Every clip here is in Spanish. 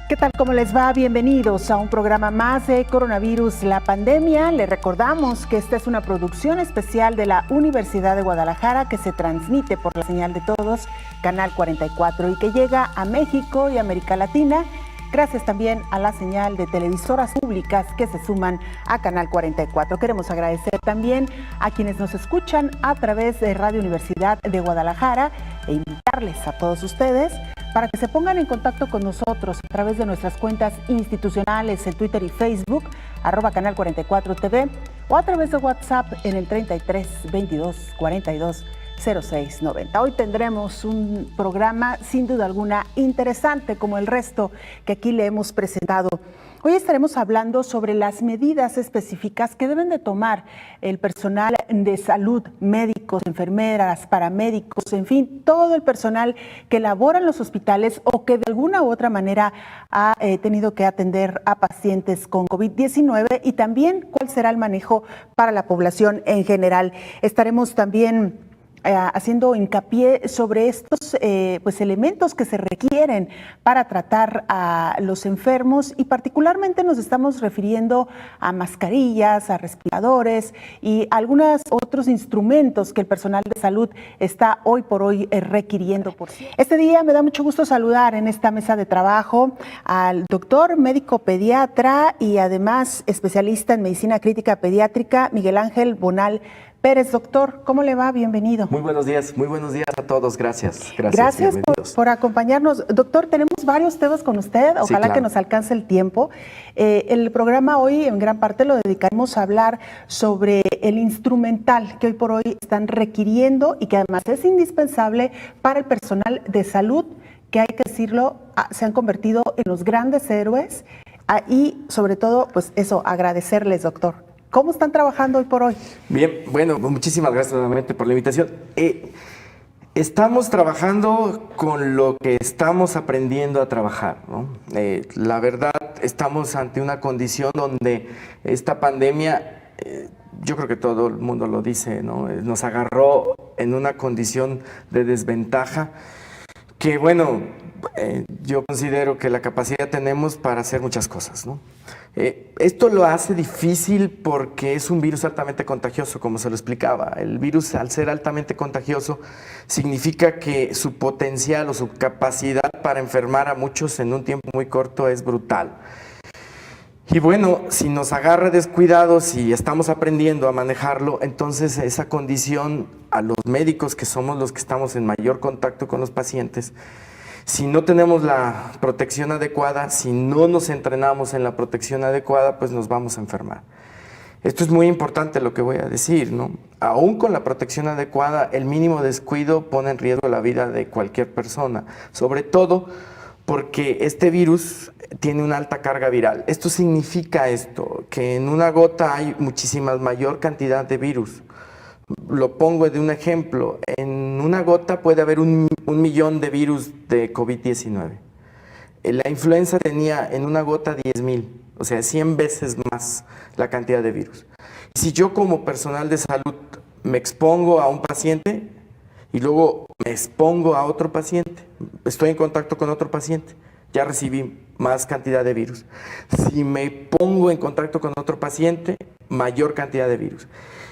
¿Qué tal? ¿Cómo les va? Bienvenidos a un programa más de Coronavirus, la pandemia. Les recordamos que esta es una producción especial de la Universidad de Guadalajara que se transmite por la señal de todos, Canal 44, y que llega a México y América Latina, gracias también a la señal de televisoras públicas que se suman a Canal 44. Queremos agradecer también a quienes nos escuchan a través de Radio Universidad de Guadalajara e invitarles a todos ustedes para que se pongan en contacto con nosotros a través de nuestras cuentas institucionales en Twitter y Facebook, @Canal 44 TV, o a través de WhatsApp en el 33 22 42 06 90. Hoy tendremos un programa sin duda alguna interesante como el resto que aquí le hemos presentado. Hoy estaremos hablando sobre las medidas específicas que deben de tomar el personal de salud, médicos, enfermeras, paramédicos, en fin, todo el personal que labora en los hospitales o que de alguna u otra manera ha tenido que atender a pacientes con COVID-19, y también cuál será el manejo para la población en general. Estaremos también haciendo hincapié sobre estos elementos que se requieren para tratar a los enfermos, y particularmente nos estamos refiriendo a mascarillas, a respiradores y algunos otros instrumentos que el personal de salud está hoy por hoy requiriendo. Este día me da mucho gusto saludar en esta mesa de trabajo al doctor médico pediatra y además especialista en medicina crítica pediátrica, Miguel Ángel Bonal Pérez. Doctor, ¿cómo le va? Bienvenido. Muy buenos días a todos. Gracias. Gracias por acompañarnos. Doctor, tenemos varios temas con usted, ojalá sí, claro, que nos alcance el tiempo. El programa hoy en gran parte lo dedicaremos a hablar sobre el instrumental que hoy por hoy están requiriendo y que además es indispensable para el personal de salud, que hay que decirlo, se han convertido en los grandes héroes, y sobre todo, pues eso, agradecerles, doctor. ¿Cómo están trabajando hoy por hoy? Bien, bueno, muchísimas gracias nuevamente por la invitación. Estamos trabajando con lo que estamos aprendiendo a trabajar, ¿no? La verdad, estamos ante una condición donde esta pandemia, yo creo que todo el mundo lo dice, ¿no? Nos agarró en una condición de desventaja que, bueno, yo considero que la capacidad tenemos para hacer muchas cosas, ¿no? Esto lo hace difícil porque es un virus altamente contagioso, como se lo explicaba. El virus, al ser altamente contagioso, significa que su potencial o su capacidad para enfermar a muchos en un tiempo muy corto es brutal. Y bueno, si nos agarra descuidados y estamos aprendiendo a manejarlo, entonces esa condición, a los médicos que somos los que estamos en mayor contacto con los pacientes, si no tenemos la protección adecuada, si no nos entrenamos en la protección adecuada, pues nos vamos a enfermar. Esto es muy importante lo que voy a decir, ¿no? Aún con la protección adecuada, el mínimo descuido pone en riesgo la vida de cualquier persona, sobre todo porque este virus tiene una alta carga viral. Esto significa que en una gota hay muchísima mayor cantidad de virus. Lo pongo de un ejemplo, en una gota puede haber un millón de virus de COVID-19. La influenza tenía en una gota 10,000, o sea, 100 veces más la cantidad de virus. Si yo como personal de salud me expongo a un paciente y luego me expongo a otro paciente, estoy en contacto con otro paciente, ya recibí más cantidad de virus. Si me pongo en contacto con otro paciente, mayor cantidad de virus.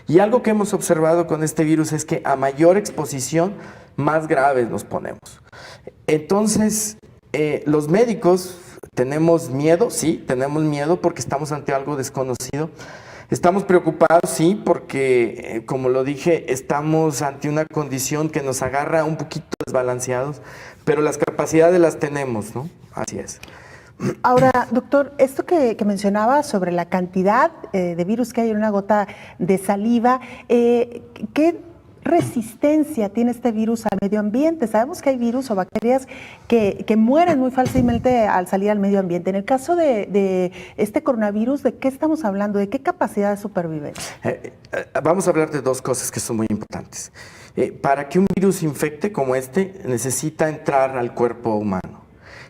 Y algo que hemos observado con este virus es que a mayor exposición, más graves nos ponemos. Entonces, los médicos tenemos miedo, sí, tenemos miedo porque estamos ante algo desconocido. Estamos preocupados, sí, porque, como lo dije, estamos ante una condición que nos agarra un poquito desbalanceados, pero las capacidades las tenemos, ¿no? Así es. Ahora, doctor, esto que mencionaba sobre la cantidad de virus que hay en una gota de saliva, ¿qué resistencia tiene este virus al medio ambiente? Sabemos que hay virus o bacterias que mueren muy fácilmente al salir al medio ambiente. En el caso de este coronavirus, ¿de qué estamos hablando? ¿De qué capacidad de supervivencia? Vamos a hablar de dos cosas que son muy importantes. Para que un virus infecte como este, necesita entrar al cuerpo humano.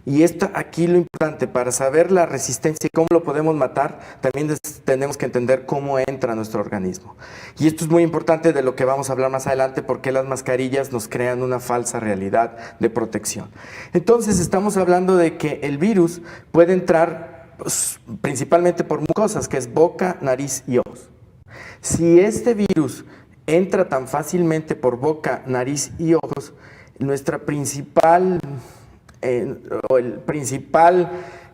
Y aquí lo importante, para saber la resistencia y cómo lo podemos matar, también tenemos que entender cómo entra a nuestro organismo. Y esto es muy importante de lo que vamos a hablar más adelante, porque las mascarillas nos crean una falsa realidad de protección. Entonces, estamos hablando de que el virus puede entrar principalmente por mucosas, que es boca, nariz y ojos. Si este virus entra tan fácilmente por boca, nariz y ojos, nuestra principal,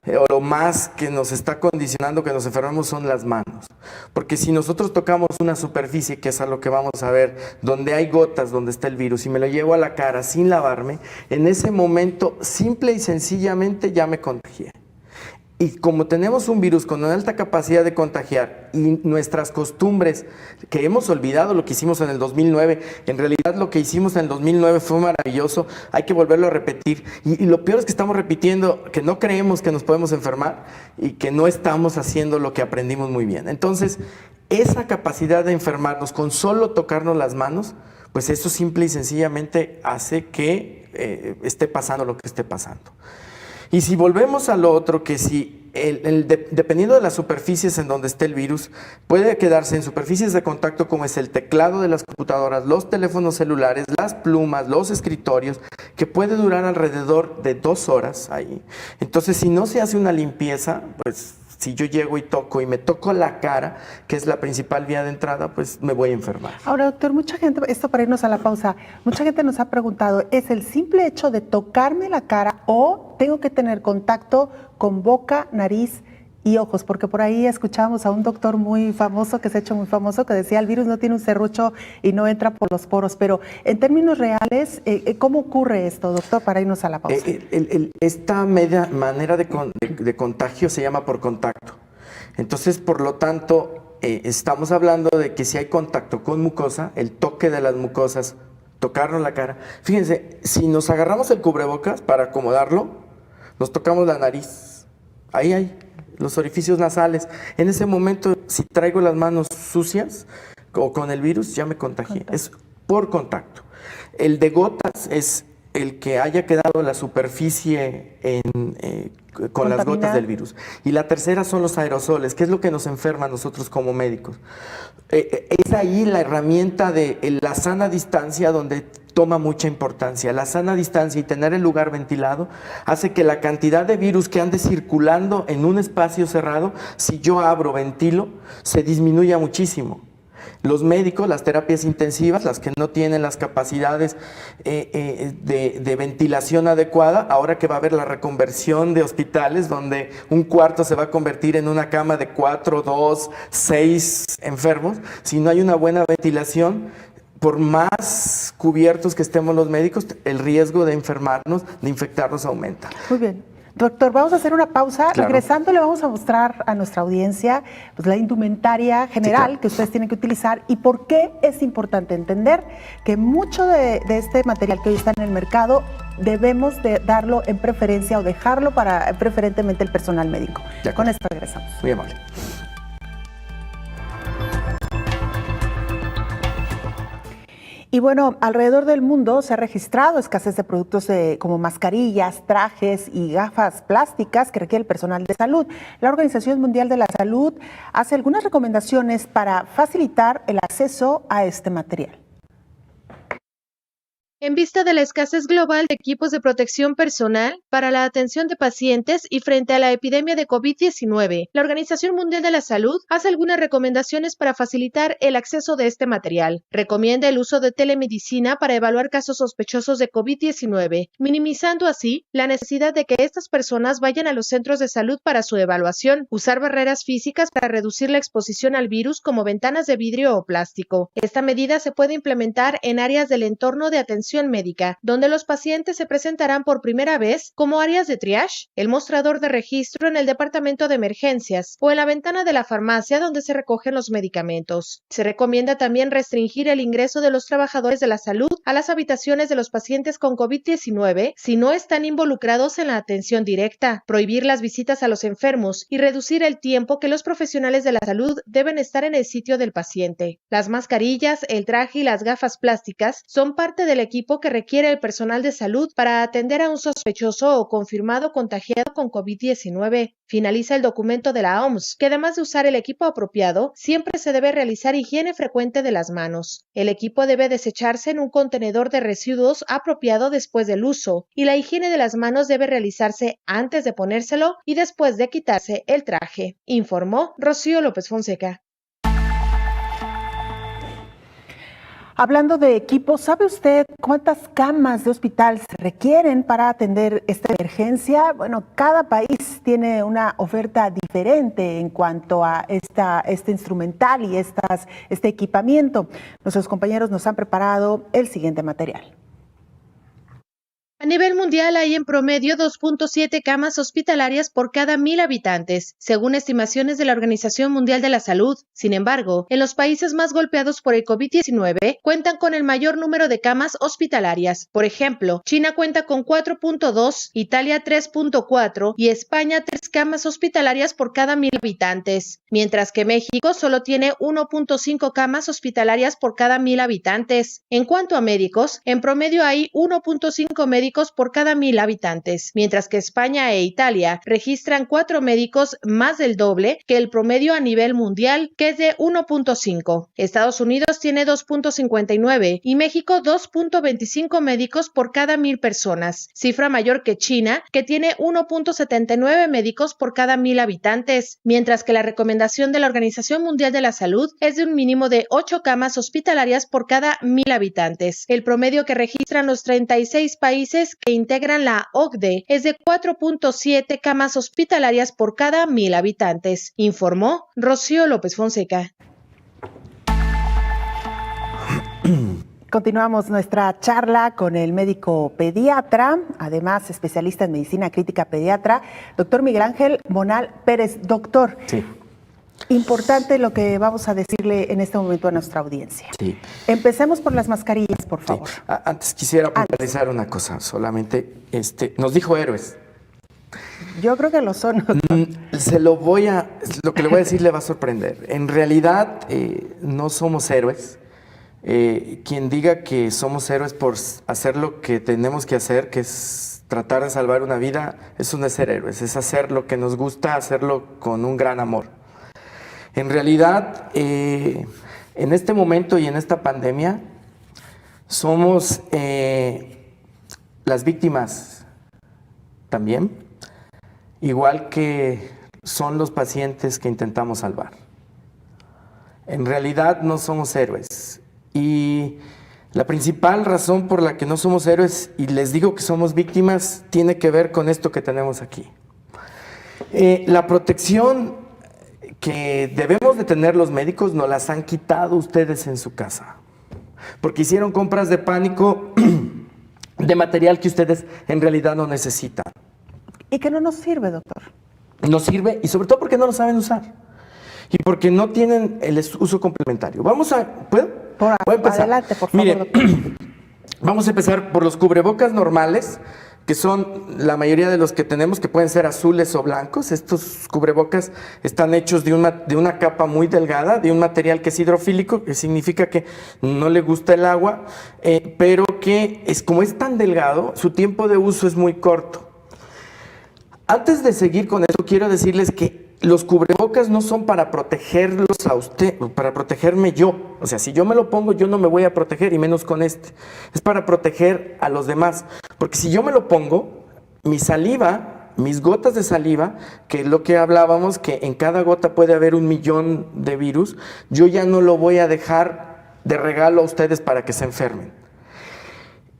o lo más que nos está condicionando que nos enfermemos son las manos. Porque si nosotros tocamos una superficie, que es a lo que vamos a ver, donde hay gotas, donde está el virus, y me lo llevo a la cara sin lavarme, en ese momento, simple y sencillamente, ya me contagié. Y como tenemos un virus con una alta capacidad de contagiar y nuestras costumbres, que hemos olvidado lo que hicimos en el 2009, en realidad lo que hicimos en el 2009 fue maravilloso, hay que volverlo a repetir. Y lo peor es que estamos repitiendo, que no creemos que nos podemos enfermar y que no estamos haciendo lo que aprendimos muy bien. Entonces, esa capacidad de enfermarnos con solo tocarnos las manos, pues eso simple y sencillamente hace que esté pasando lo que esté pasando. Y si volvemos a lo otro, que si dependiendo de las superficies en donde esté el virus, puede quedarse en superficies de contacto como es el teclado de las computadoras, los teléfonos celulares, las plumas, los escritorios, que puede durar alrededor de 2 horas ahí. Entonces, si no se hace una limpieza, pues si yo llego y toco y me toco la cara, que es la principal vía de entrada, pues me voy a enfermar. Ahora, doctor, mucha gente, esto para irnos a la pausa, mucha gente nos ha preguntado, ¿es el simple hecho de tocarme la cara o tengo que tener contacto con boca, nariz y ojos? Porque por ahí escuchábamos a un doctor muy famoso, que se ha hecho muy famoso, que decía el virus no tiene un serrucho y no entra por los poros. Pero en términos reales, ¿cómo ocurre esto, doctor, para irnos a la pausa? Esta manera de contagio se llama por contacto. Entonces, por lo tanto, estamos hablando de que si hay contacto con mucosa, el toque de las mucosas, tocarnos la cara. Fíjense, si nos agarramos el cubrebocas para acomodarlo, nos tocamos la nariz. Ahí hay los orificios nasales. En ese momento, si traigo las manos sucias o con el virus, ya me contagié. Es por contacto. El de gotas es el que haya quedado la superficie con las gotas del virus. Y la tercera son los aerosoles, que es lo que nos enferma a nosotros como médicos. Es ahí la herramienta de la sana distancia donde toma mucha importancia. La sana distancia y tener el lugar ventilado hace que la cantidad de virus que ande circulando en un espacio cerrado, si yo abro, ventilo, se disminuya muchísimo. Los médicos, las terapias intensivas, las que no tienen las capacidades de ventilación adecuada, ahora que va a haber la reconversión de hospitales, donde un cuarto se va a convertir en una cama de 4, 2, 6 enfermos, si no hay una buena ventilación, por más cubiertos que estemos los médicos, el riesgo de enfermarnos, de infectarnos aumenta. Muy bien. Doctor, vamos a hacer una pausa. Claro. Regresando, le vamos a mostrar a nuestra audiencia pues, la indumentaria general que ustedes tienen que utilizar y por qué es importante entender que mucho de este material que hoy está en el mercado debemos de darlo en preferencia o dejarlo para preferentemente el personal médico. Con esto regresamos. Muy amable. Y bueno, alrededor del mundo se ha registrado escasez de productos como mascarillas, trajes y gafas plásticas que requiere el personal de salud. La Organización Mundial de la Salud hace algunas recomendaciones para facilitar el acceso a este material. En vista de la escasez global de equipos de protección personal para la atención de pacientes y frente a la epidemia de COVID-19, la Organización Mundial de la Salud hace algunas recomendaciones para facilitar el acceso de este material. Recomienda el uso de telemedicina para evaluar casos sospechosos de COVID-19, minimizando así la necesidad de que estas personas vayan a los centros de salud para su evaluación. Usar barreras físicas para reducir la exposición al virus como ventanas de vidrio o plástico. Esta medida se puede implementar en áreas del entorno de atención médica, donde los pacientes se presentarán por primera vez como áreas de triage, el mostrador de registro en el departamento de emergencias o en la ventana de la farmacia donde se recogen los medicamentos. Se recomienda también restringir el ingreso de los trabajadores de la salud a las habitaciones de los pacientes con COVID-19 si no están involucrados en la atención directa, prohibir las visitas a los enfermos y reducir el tiempo que los profesionales de la salud deben estar en el sitio del paciente. Las mascarillas, el traje y las gafas plásticas son parte del equipo equipo que requiere el personal de salud para atender a un sospechoso o confirmado contagiado con COVID-19. Finaliza el documento de la OMS, que además de usar el equipo apropiado, siempre se debe realizar higiene frecuente de las manos. El equipo debe desecharse en un contenedor de residuos apropiado después del uso, y la higiene de las manos debe realizarse antes de ponérselo y después de quitarse el traje, informó Rocío López Fonseca. Hablando de equipos, ¿sabe usted cuántas camas de hospital se requieren para atender esta emergencia? Bueno, cada país tiene una oferta diferente en cuanto a este instrumental y este equipamiento. Nuestros compañeros nos han preparado el siguiente material. A nivel mundial hay en promedio 2.7 camas hospitalarias por cada 1.000 habitantes, según estimaciones de la Organización Mundial de la Salud. Sin embargo, en los países más golpeados por el COVID-19 cuentan con el mayor número de camas hospitalarias. Por ejemplo, China cuenta con 4.2, Italia 3.4 y España 3 camas hospitalarias por cada 1.000 habitantes, mientras que México solo tiene 1.5 camas hospitalarias por cada 1.000 habitantes. En cuanto a médicos, en promedio hay 1.5 médicos por cada 1.000 habitantes, mientras que España e Italia registran 4 médicos, más del doble que el promedio a nivel mundial, que es de 1.5. Estados Unidos tiene 2.59 y México 2.25 médicos por cada 1.000 personas, cifra mayor que China, que tiene 1.79 médicos por cada 1.000 habitantes, mientras que la recomendación de la Organización Mundial de la Salud es de un mínimo de 8 camas hospitalarias por cada 1.000 habitantes. El promedio que registran los 36 países que integran la OCDE es de 4.7 camas hospitalarias por cada 1.000 habitantes, informó Rocío López Fonseca. Continuamos nuestra charla con el médico pediatra, además especialista en medicina crítica pediatra, doctor Miguel Ángel Monal Pérez. Doctor, sí. Importante lo que vamos a decirle en este momento a nuestra audiencia. Sí. Empecemos por las mascarillas, por favor. Sí. Antes quisiera puntualizar una cosa, solamente nos dijo héroes. Yo creo que lo son. Lo que le voy a decir le va a sorprender. En realidad no somos héroes. Quien diga que somos héroes por hacer lo que tenemos que hacer, que es tratar de salvar una vida, eso no es ser héroes, es hacer lo que nos gusta, hacerlo con un gran amor. En realidad, en este momento y en esta pandemia, somos las víctimas también, igual que son los pacientes que intentamos salvar. En realidad no somos héroes. Y la principal razón por la que no somos héroes, y les digo que somos víctimas, tiene que ver con esto que tenemos aquí. La protección que debemos de tener los médicos nos las han quitado ustedes en su casa, porque hicieron compras de pánico de material que ustedes en realidad no necesitan. ¿Y que no nos sirve, doctor? No sirve, y sobre todo porque no lo saben usar, y porque no tienen el uso complementario. ¿Puedo? Voy a empezar. Adelante, por favor. Mire, vamos a empezar por los cubrebocas normales, que son la mayoría de los que tenemos, que pueden ser azules o blancos. Estos cubrebocas están hechos de una capa muy delgada, de un material que es hidrofílico, que significa que no le gusta el agua, pero que como es tan delgado, su tiempo de uso es muy corto. Antes de seguir con esto, quiero decirles que los cubrebocas no son para protegerlos a usted, para protegerme yo. O sea, si yo me lo pongo, yo no me voy a proteger, y menos con este. Es para proteger a los demás. Porque si yo me lo pongo, mi saliva, mis gotas de saliva, que es lo que hablábamos, que en cada gota puede haber 1.000.000 de virus, yo ya no lo voy a dejar de regalo a ustedes para que se enfermen.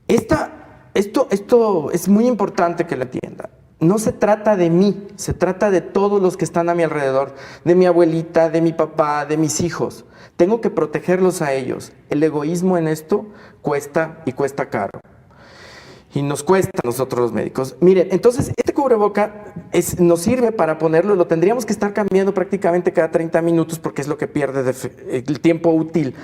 Esto es muy importante que lo entiendan. No se trata de mí, se trata de todos los que están a mi alrededor, de mi abuelita, de mi papá, de mis hijos. Tengo que protegerlos a ellos. El egoísmo en esto cuesta, y cuesta caro. Y nos cuesta a nosotros los médicos. Miren, entonces este cubreboca nos sirve para ponerlo, lo tendríamos que estar cambiando prácticamente cada 30 minutos porque es lo que pierde el tiempo útil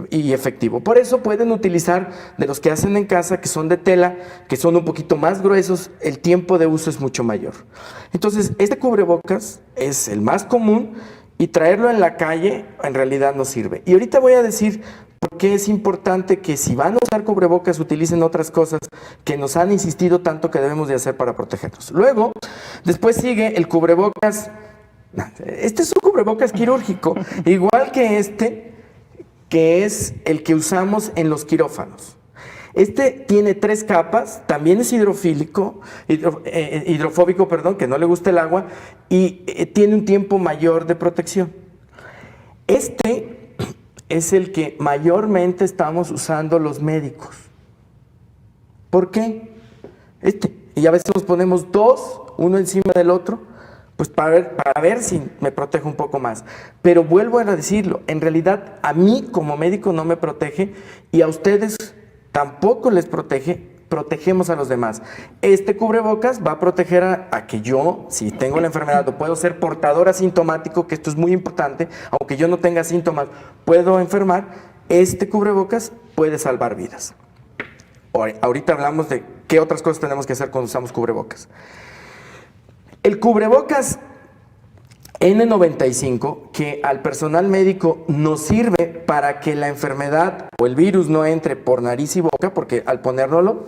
y efectivo. Por eso pueden utilizar de los que hacen en casa, que son de tela, que son un poquito más gruesos, el tiempo de uso es mucho mayor. Entonces este cubrebocas es el más común, y traerlo en la calle en realidad no sirve. Y ahorita voy a decir ¿Por qué es importante que si van a usar cubrebocas utilicen otras cosas que nos han insistido tanto que debemos de hacer para protegernos? Luego, después sigue el cubrebocas. Este es un cubrebocas quirúrgico, igual que este, que es el que usamos en los quirófanos. Este tiene 3 capas, también es hidrofóbico, que no le gusta el agua, y tiene un tiempo mayor de protección. Este es el que mayormente estamos usando los médicos. ¿Por qué? Y a veces nos ponemos 2, uno encima del otro, pues para ver si me protejo un poco más. Pero vuelvo a decirlo, en realidad a mí como médico no me protege y a ustedes tampoco les protege, protegemos a los demás. Este cubrebocas va a proteger a que yo, si tengo la enfermedad o puedo ser portador asintomático, que esto es muy importante, aunque yo no tenga síntomas, puedo enfermar, este cubrebocas puede salvar vidas. Ahorita hablamos de qué otras cosas tenemos que hacer cuando usamos cubrebocas. El cubrebocas N95, que al personal médico nos sirve para que la enfermedad o el virus no entre por nariz y boca, porque al ponérnoslo,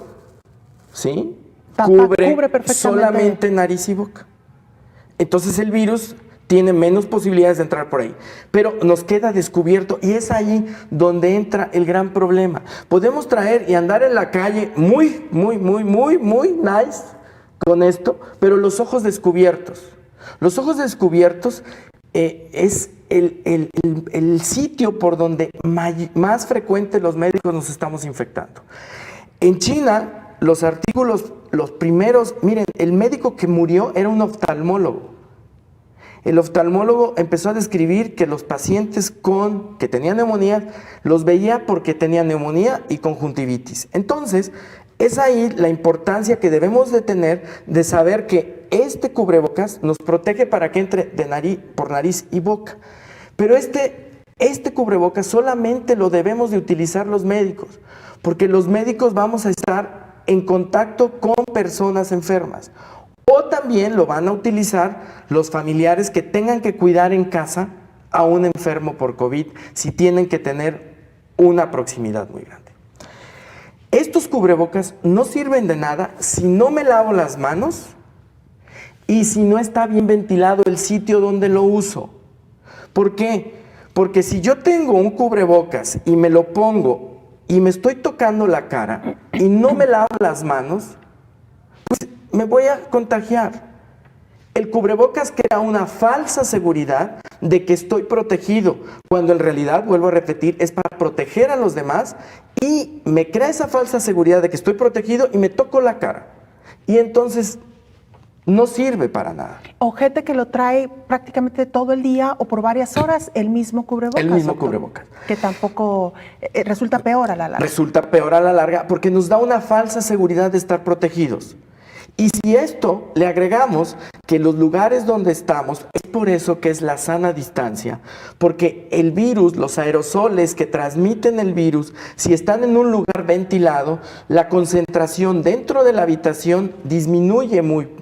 ¿sí? Cubre solamente nariz y boca. Entonces el virus tiene menos posibilidades de entrar por ahí, pero nos queda descubierto y es ahí donde entra el gran problema. Podemos traer y andar en la calle muy nice con esto, pero los ojos descubiertos. Los ojos descubiertos es el sitio por donde más frecuente los médicos nos estamos infectando. En China, los artículos, los primeros, miren, el médico que murió era un oftalmólogo. El oftalmólogo empezó a describir que los pacientes que tenían neumonía, los veía porque tenían neumonía y conjuntivitis. Entonces, es ahí la importancia que debemos de tener de saber que este cubrebocas nos protege para que entre por nariz y boca. Pero este cubrebocas solamente lo debemos de utilizar los médicos, porque los médicos vamos a estar en contacto con personas enfermas. O también lo van a utilizar los familiares que tengan que cuidar en casa a un enfermo por COVID, si tienen que tener una proximidad muy grande. Estos cubrebocas no sirven de nada si no me lavo las manos y si no está bien ventilado el sitio donde lo uso. ¿Por qué? Porque si yo tengo un cubrebocas y me lo pongo y me estoy tocando la cara y no me lavo las manos, pues me voy a contagiar. El cubrebocas crea una falsa seguridad de que estoy protegido, cuando en realidad, vuelvo a repetir, es para proteger a los demás y me crea esa falsa seguridad de que estoy protegido y me toco la cara. Y entonces no sirve para nada. O gente que lo trae prácticamente todo el día o por varias horas, el mismo cubrebocas. El mismo cubrebocas. Que tampoco resulta peor a la larga. Resulta peor a la larga porque nos da una falsa seguridad de estar protegidos. Y si esto le agregamos que los lugares donde estamos, es por eso que es la sana distancia, porque el virus, los aerosoles que transmiten el virus, si están en un lugar ventilado, la concentración dentro de la habitación disminuye mucho.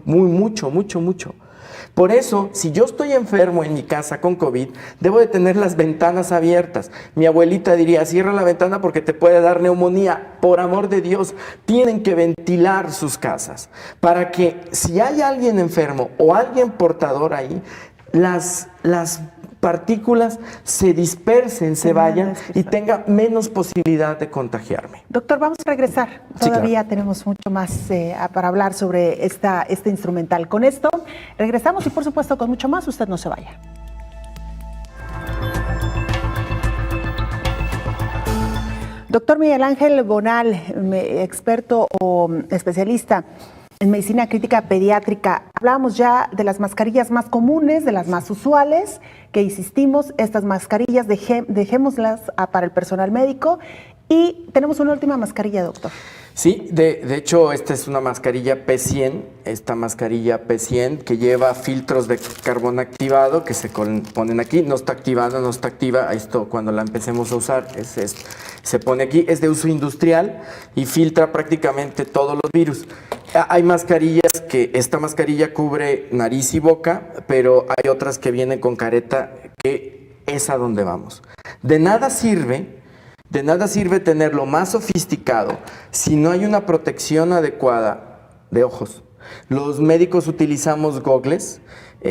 Por eso, si yo estoy enfermo en mi casa con COVID, debo de tener las ventanas abiertas. Mi abuelita diría, cierra la ventana porque te puede dar neumonía. Por amor de Dios, tienen que ventilar sus casas para que si hay alguien enfermo o alguien portador ahí, las partículas se dispersen, se vayan y tenga menos posibilidad de contagiarme. Doctor, vamos a regresar. Todavía claro. tenemos mucho más para hablar sobre este instrumental. Con esto regresamos y por supuesto con mucho más. Usted no se vaya. Doctor Miguel Ángel Bonal, experto o especialista en medicina crítica pediátrica. Hablábamos ya de las mascarillas más comunes, de las más usuales, que insistimos, estas mascarillas dejémoslas para el personal médico. Y tenemos una última mascarilla, doctor. Sí, de hecho esta es una mascarilla P100, esta mascarilla P100 que lleva filtros de carbón activado que se ponen aquí, no está activada, no está activa, esto cuando la empecemos a usar se pone aquí, es de uso industrial y filtra prácticamente todos los virus. Hay mascarillas esta mascarilla cubre nariz y boca, pero hay otras que vienen con careta que es a donde vamos. De nada sirve De nada sirve tenerlo más sofisticado si no hay una protección adecuada de ojos. Los médicos utilizamos gogles,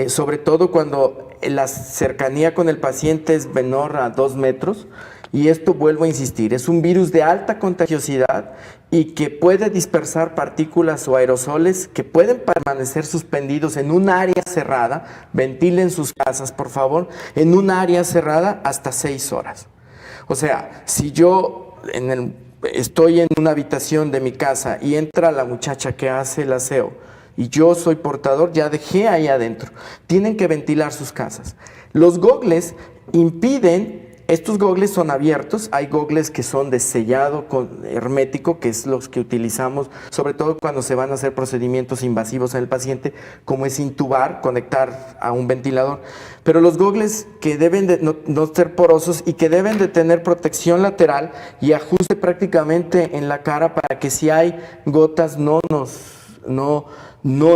sobre todo cuando la cercanía con el paciente es menor a 2 metros. Y esto, vuelvo a insistir, es un virus de alta contagiosidad y que puede dispersar partículas o aerosoles que pueden permanecer suspendidos en un área cerrada. Ventilen sus casas, por favor, en un área cerrada hasta 6 horas. O sea, si yo estoy en una habitación de mi casa y entra la muchacha que hace el aseo y yo soy portador, ya dejé ahí adentro. Tienen que ventilar sus casas. Los gogles impiden. Estos gogles son abiertos, hay gogles que son de sellado hermético, que es los que utilizamos, sobre todo cuando se van a hacer procedimientos invasivos en el paciente, como es intubar, conectar a un ventilador. Pero los gogles que deben de no ser porosos y que deben de tener protección lateral y ajuste prácticamente en la cara para que si hay gotas no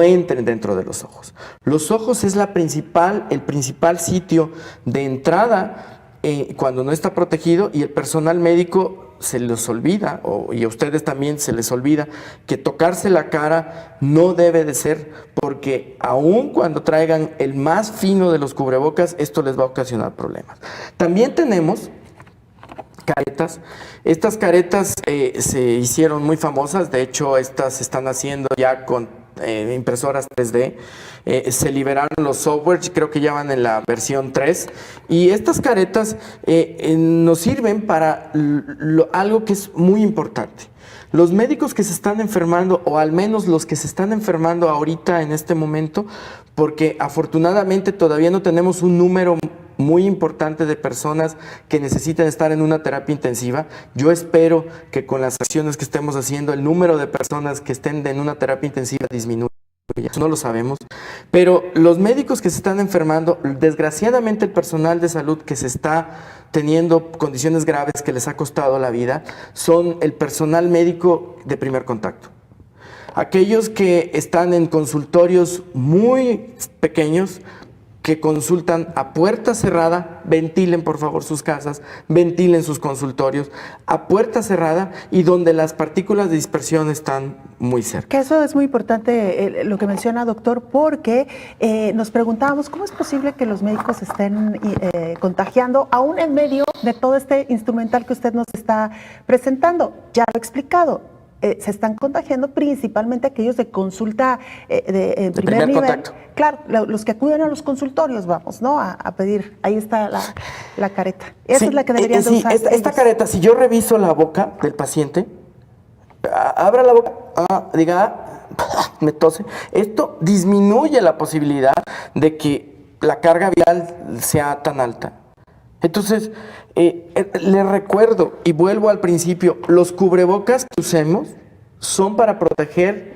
entren dentro de los ojos. Los ojos es el principal sitio de entrada cuando no está protegido, y el personal médico se les olvida, y a ustedes también se les olvida, que tocarse la cara no debe de ser, porque aun cuando traigan el más fino de los cubrebocas, esto les va a ocasionar problemas. También tenemos caretas. Estas caretas se hicieron muy famosas, de hecho estas se están haciendo ya con impresoras 3D, se liberaron los softwares, creo que ya van en la versión 3, y estas caretas nos sirven para algo que es muy importante. Los médicos que se están enfermando, o al menos los que se están enfermando ahorita en este momento, porque afortunadamente todavía no tenemos un número muy importante de personas que necesitan estar en una terapia intensiva. Yo espero que con las acciones que estemos haciendo, el número de personas que estén en una terapia intensiva disminuya. No lo sabemos, pero los médicos que se están enfermando, desgraciadamente el personal de salud que se está teniendo condiciones graves que les ha costado la vida, son el personal médico de primer contacto. Aquellos que están en consultorios muy pequeños, que consultan a puerta cerrada, ventilen por favor sus casas, ventilen sus consultorios a puerta cerrada y donde las partículas de dispersión están muy cerca. Que eso es muy importante lo que menciona, doctor, porque nos preguntábamos cómo es posible que los médicos estén contagiando aún en medio de todo este instrumental que usted nos está presentando. Ya lo he explicado. Se están contagiando principalmente aquellos de consulta de primer nivel. Contacto. Claro, los que acuden a los consultorios, vamos, ¿no? A pedir. Ahí está la careta. Esa es la que deberían de usar. Esta careta, si yo reviso la boca del paciente, abra la boca, diga, me tose, esto disminuye la posibilidad de que la carga viral sea tan alta. Entonces, les recuerdo y vuelvo al principio, los cubrebocas que usemos son para proteger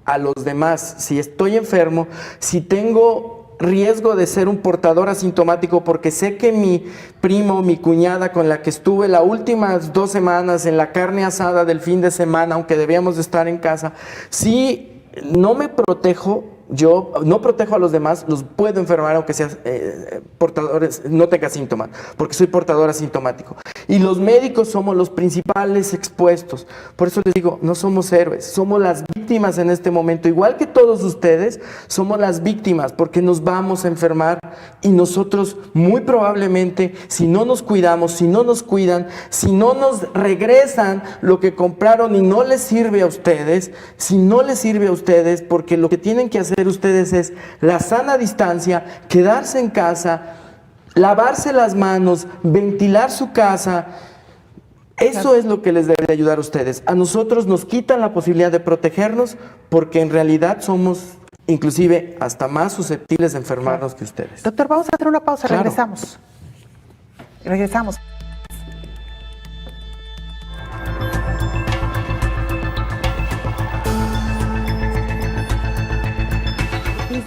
a los demás. Si estoy enfermo, si tengo riesgo de ser un portador asintomático, porque sé que mi primo, mi cuñada con la que estuve las últimas 2 semanas en la carne asada del fin de semana, aunque debíamos de estar en casa, si no me protejo, yo no protejo a los demás, los puedo enfermar aunque sean portadores, no tenga síntomas, porque soy portador asintomático. Y los médicos somos los principales expuestos. Por eso les digo, no somos héroes, somos las víctimas en este momento. Igual que todos ustedes, somos las víctimas porque nos vamos a enfermar y nosotros muy probablemente, si no nos cuidamos, si no nos cuidan, si no nos regresan lo que compraron y no les sirve a ustedes, si no les sirve a ustedes, porque lo que tienen que hacer ustedes es la sana distancia, quedarse en casa, lavarse las manos, ventilar su casa. Eso es lo que les debe de ayudar a ustedes. A nosotros nos quitan la posibilidad de protegernos porque en realidad somos inclusive hasta más susceptibles de enfermarnos que ustedes. Doctor, vamos a hacer una pausa, claro. Regresamos.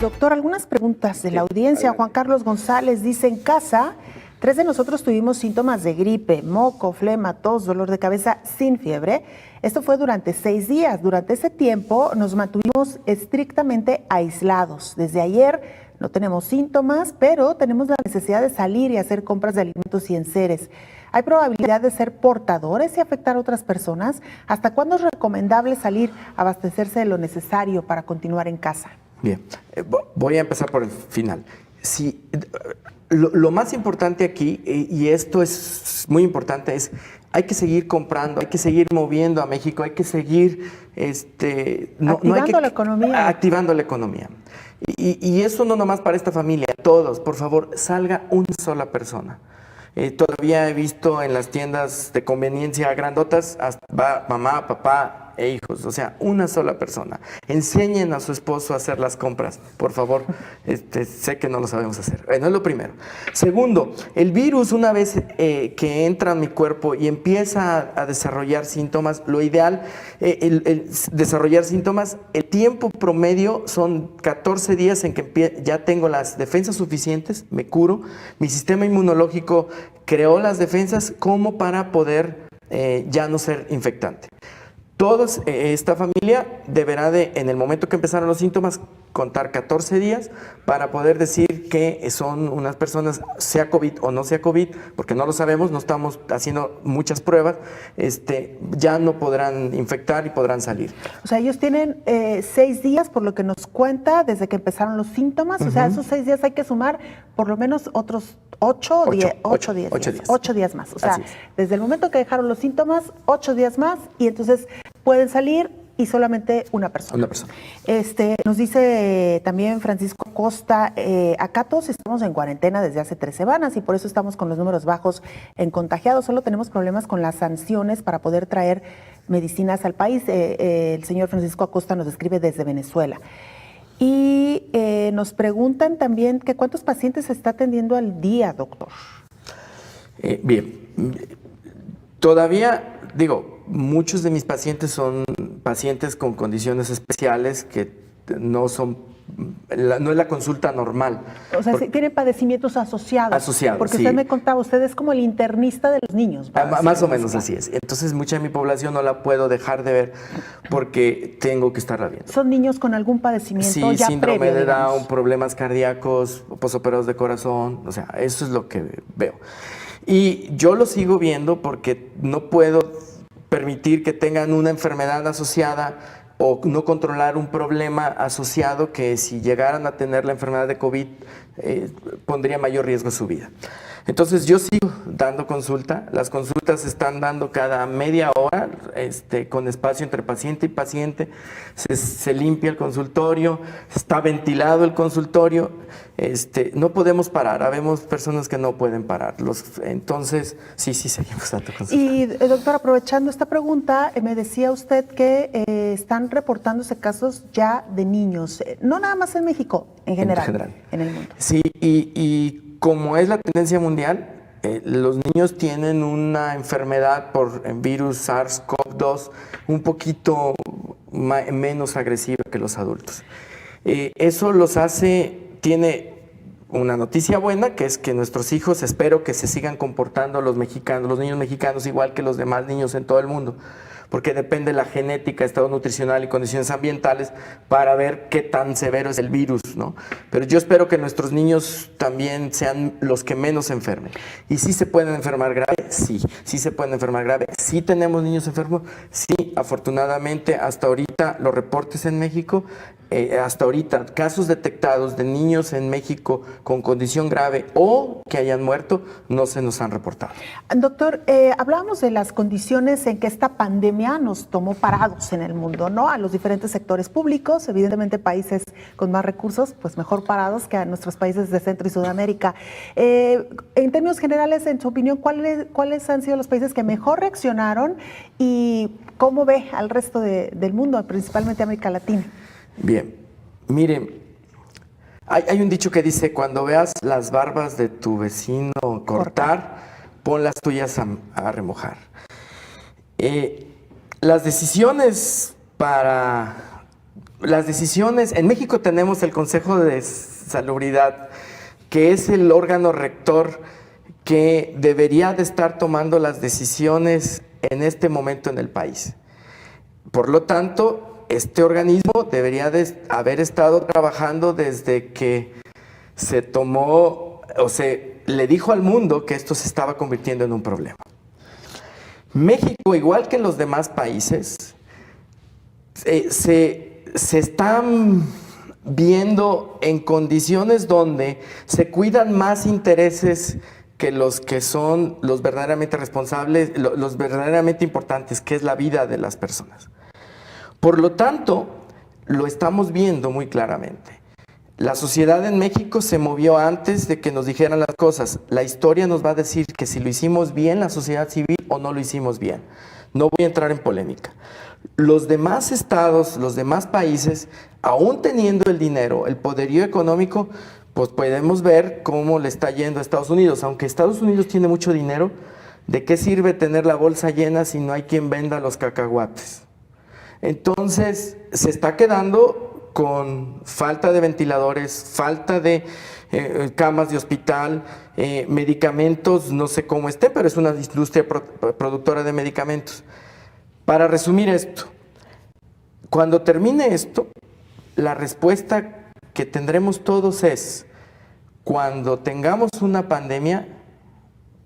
Doctor, algunas preguntas de la audiencia. Juan Carlos González dice: en casa, 3 de nosotros tuvimos síntomas de gripe, moco, flema, tos, dolor de cabeza sin fiebre. Esto fue durante 6 días. Durante ese tiempo nos mantuvimos estrictamente aislados. Desde ayer no tenemos síntomas, pero tenemos la necesidad de salir y hacer compras de alimentos y enseres. ¿Hay probabilidad de ser portadores y afectar a otras personas? ¿Hasta cuándo es recomendable salir a abastecerse de lo necesario para continuar en casa? Bien, voy a empezar por el final. Sí, lo más importante aquí, y esto es muy importante, es hay que seguir comprando, hay que seguir moviendo a México, hay que seguir activando la economía. Activando la economía. Y eso no nomás para esta familia, todos, por favor, salga una sola persona. Todavía he visto en las tiendas de conveniencia grandotas, va mamá, papá e hijos, o sea, una sola persona. Enseñen a su esposo a hacer las compras, por favor. Sé que no lo sabemos hacer. Bueno, es lo primero. Segundo, el virus, una vez que entra en mi cuerpo y empieza a desarrollar síntomas, lo ideal, desarrollar síntomas, el tiempo promedio son 14 días en que ya tengo las defensas suficientes, me curo, mi sistema inmunológico creó las defensas como para poder ya no ser infectante. Todos, esta familia deberá en el momento que empezaron los síntomas, contar 14 días para poder decir que son unas personas, sea COVID o no sea COVID, porque no lo sabemos, no estamos haciendo muchas pruebas, ya no podrán infectar y podrán salir. O sea, ellos tienen 6 días, por lo que nos cuenta, desde que empezaron los síntomas. O sea, esos 6 días hay que sumar por lo menos otros 8 días más. O sea, desde el momento que dejaron los síntomas, 8 días más, y entonces pueden salir y solamente una persona. Una persona. Nos dice también Francisco Costa, acá todos estamos en cuarentena desde hace 3 semanas y por eso estamos con los números bajos en contagiados. Solo tenemos problemas con las sanciones para poder traer medicinas al país. El señor Francisco Acosta nos escribe desde Venezuela. Y nos preguntan también que cuántos pacientes se está atendiendo al día, doctor. Bien, todavía, muchos de mis pacientes son pacientes con condiciones especiales que no es la consulta normal. O sea, tienen padecimientos asociados. Porque usted me contaba, usted es como el internista de los niños. Más o menos así es. Entonces, mucha de mi población no la puedo dejar de ver porque tengo que estarla viendo. ¿Son niños con algún padecimiento ya previo? Sí, síndrome de Down, problemas cardíacos, posoperados de corazón, o sea, eso es lo que veo. Y yo lo sigo viendo porque no puedo permitir que tengan una enfermedad asociada o no controlar un problema asociado que si llegaran a tener la enfermedad de COVID pondría mayor riesgo a su vida. Entonces yo sigo dando consulta, las consultas se están dando cada media hora, con espacio entre paciente y paciente, se limpia el consultorio, está ventilado el consultorio, no podemos parar, habemos personas que no pueden parar, entonces sí seguimos dando consulta. Y doctor, aprovechando esta pregunta, me decía usted que están reportándose casos ya de niños, no nada más en México, en general. En el mundo. Sí, y como es la tendencia mundial, los niños tienen una enfermedad por virus SARS-CoV-2 un poquito menos agresiva que los adultos. Eso tiene una noticia buena, que es que nuestros hijos, espero que se sigan comportando los niños mexicanos igual que los demás niños en todo el mundo, porque depende de la genética, estado nutricional y condiciones ambientales para ver qué tan severo es el virus, ¿no? Pero yo espero que nuestros niños también sean los que menos se enfermen. ¿Y sí se pueden enfermar grave? Sí se pueden enfermar grave. ¿Sí tenemos niños enfermos? Sí, afortunadamente, hasta ahorita los reportes en México, hasta ahorita casos detectados de niños en México con condición grave o que hayan muerto, no se nos han reportado. Doctor, hablábamos de las condiciones en que esta pandemia nos tomó parados en el mundo, ¿no? A los diferentes sectores públicos, evidentemente países con más recursos, pues mejor parados que a nuestros países de Centro y Sudamérica. En términos generales, en su opinión, ¿cuáles han sido los países que mejor reaccionaron y cómo ve al resto del mundo, principalmente América Latina? Bien, miren, hay un dicho que dice, cuando veas las barbas de tu vecino cortar, pon las tuyas a remojar. Las decisiones, en México tenemos el Consejo de Salubridad, que es el órgano rector que debería de estar tomando las decisiones en este momento en el país. Por lo tanto, este organismo debería de haber estado trabajando desde que se tomó o se le dijo al mundo que esto se estaba convirtiendo en un problema. México, igual que los demás países, se están viendo en condiciones donde se cuidan más intereses que los que son los verdaderamente responsables, los verdaderamente importantes, que es la vida de las personas. Por lo tanto, lo estamos viendo muy claramente. La sociedad en México se movió antes de que nos dijeran las cosas. La historia nos va a decir que si lo hicimos bien, la sociedad civil, o no lo hicimos bien. No voy a entrar en polémica. Los demás estados, los demás países, aún teniendo el dinero, el poderío económico, pues podemos ver cómo le está yendo a Estados Unidos. Aunque Estados Unidos tiene mucho dinero, ¿de qué sirve tener la bolsa llena si no hay quien venda los cacahuates? Entonces, se está quedando con falta de ventiladores, falta de camas de hospital, medicamentos, no sé cómo esté, pero es una industria productora de medicamentos. Para resumir esto, cuando termine esto, la respuesta que tendremos todos es, cuando tengamos una pandemia,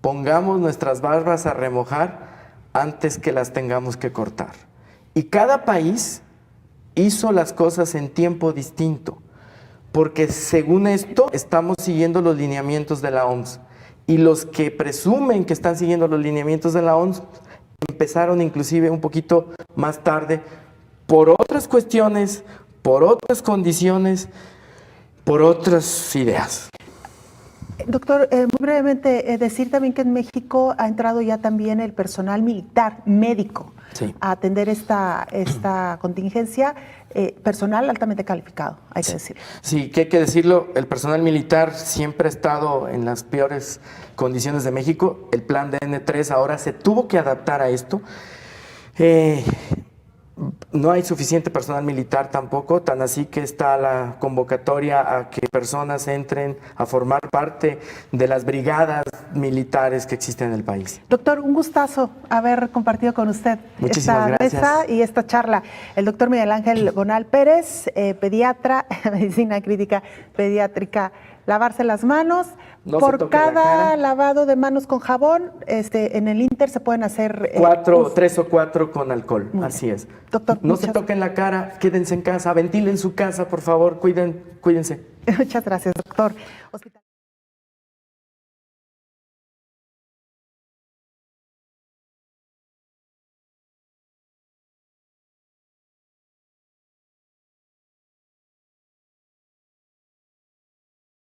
pongamos nuestras barbas a remojar antes que las tengamos que cortar. Y cada país hizo las cosas en tiempo distinto, porque según esto estamos siguiendo los lineamientos de la OMS. Y los que presumen que están siguiendo los lineamientos de la OMS empezaron inclusive un poquito más tarde por otras cuestiones, por otras condiciones, por otras ideas. Doctor, muy brevemente, decir también que en México ha entrado ya también el personal militar, médico, sí, a atender esta contingencia, personal altamente calificado, hay que decirlo. Sí, que hay que decirlo, el personal militar siempre ha estado en las peores condiciones de México. El plan de N3 ahora se tuvo que adaptar a esto. No hay suficiente personal militar tampoco, tan así que está la convocatoria a que personas entren a formar parte de las brigadas militares que existen en el país. Doctor, un gustazo haber compartido con usted Muchísimas esta gracias. mesa y esta charla. El doctor Miguel Ángel Bonal Pérez, pediatra, medicina crítica pediátrica, lavarse las manos. No por cada lavado de manos con jabón, en el Inter se pueden hacer 3 o 4 con alcohol. Así es. Doctor, no se toquen la cara, quédense en casa, ventilen su casa, por favor, cuídense. Muchas gracias, doctor.